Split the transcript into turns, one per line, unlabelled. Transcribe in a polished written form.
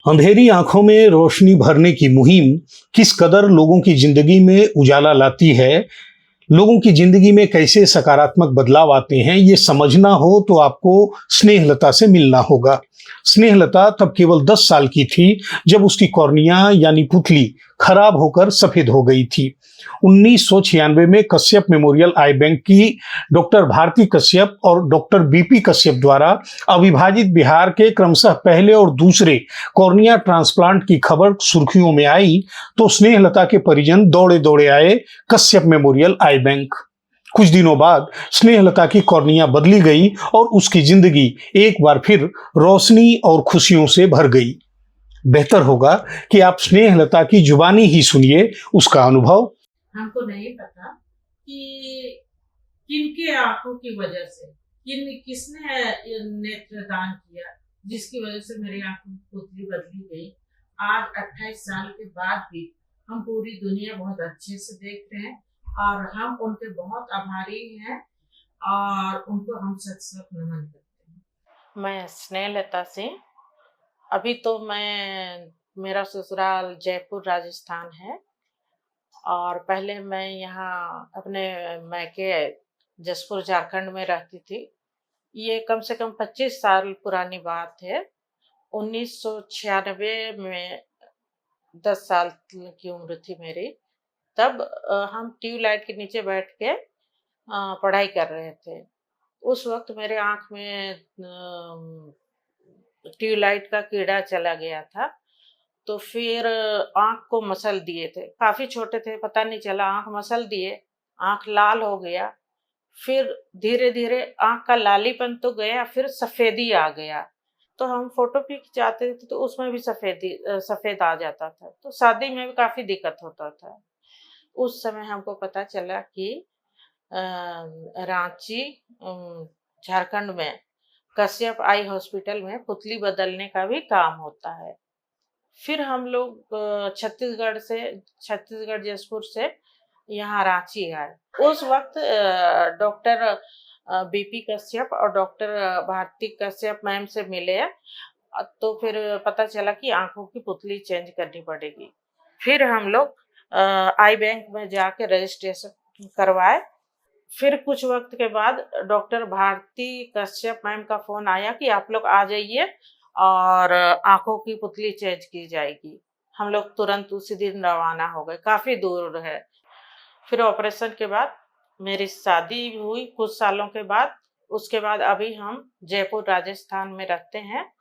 अंधेरी आंखों में रोशनी भरने की मुहिम किस कदर लोगों की जिंदगी में उजाला लाती है, लोगों की जिंदगी में कैसे सकारात्मक बदलाव आते हैं, ये समझना हो तो आपको स्नेहलता से मिलना होगा। स्नेहलता तब केवल 10 साल की थी जब उसकी कॉर्निया यानी पुतली खराब होकर सफेद हो गई थी। 1996 में कश्यप मेमोरियल आई बैंक की डॉक्टर भारती कश्यप और डॉक्टर बीपी कश्यप द्वारा अविभाजित बिहार के क्रमशः पहले और दूसरे कॉर्निया ट्रांसप्लांट की खबर सुर्खियों में आई तो स्नेहलता के परिजन दौड़े दौड़े आए कश्यप मेमोरियल आई बैंक। कुछ दिनों बाद स्नेहलता की कॉर्निया बदली गई और उसकी जिंदगी एक बार फिर रोशनी और खुशियों से भर गई। बेहतर होगा कि आप स्नेहलता की जुबानी ही सुनिए उसका अनुभव।
हमको नहीं पता कि किनके आंखों की वजह से किसने नेत्रदान किया जिसकी वजह से मेरी आंखों की पुतली बदली गई। आज 28 साल के बाद भी हम पूरी दुनिया बहुत अच्छे से देखते हैं और हम उनके बहुत आभारी हैं और उनको हम सच सच नमन करते हैं।
मैं स्नेहलता सिंह। अभी तो मेरा ससुराल जयपुर राजस्थान है और पहले मैं यहाँ अपने मायके जसपुर झारखंड में रहती थी। ये कम से कम 25 साल पुरानी बात है। 1996 में 10 साल की उम्र थी मेरी। तब हम ट्यूबलाइट के नीचे बैठ के पढ़ाई कर रहे थे। उस वक्त मेरे आँख में ट्यूबलाइट का कीड़ा चला गया था, तो फिर आँख को मसल दिए थे। काफ़ी छोटे थे, पता नहीं चला, आँख मसल दिए, आँख लाल हो गया। फिर धीरे-धीरे आँख का लालीपन तो गया, फिर सफ़ेदी आ गया। तो हम फ़ोटो भी खिंचाते थे, तो उसमें भी सफ़ेद आ जाता था। तो शादी में भी काफ़ी दिक्कत होता था। उस समय हमको पता चला कि रांची झारखंड में कश्यप आई हॉस्पिटल में पुतली बदलने का भी काम होता है। फिर हम लोग छत्तीसगढ़ जसपुर से यहाँ रांची आए। उस वक्त डॉक्टर बीपी कश्यप और डॉक्टर भारती कश्यप मैम से मिले। तो फिर पता चला कि आंखों की पुतली चेंज करनी पड़ेगी। फिर हम लोग आई बैंक में जाके रजिस्ट्रेशन करवाए। फिर कुछ वक्त के बाद डॉक्टर भारती कश्यप मैम का फ़ोन आया कि आप लोग आ जाइए और आँखों की पुतली चेंज की जाएगी। हम लोग तुरंत उसी दिन रवाना हो गए, काफ़ी दूर है। फिर ऑपरेशन के बाद मेरी शादी हुई कुछ सालों के बाद। उसके बाद अभी हम जयपुर राजस्थान में रहते हैं।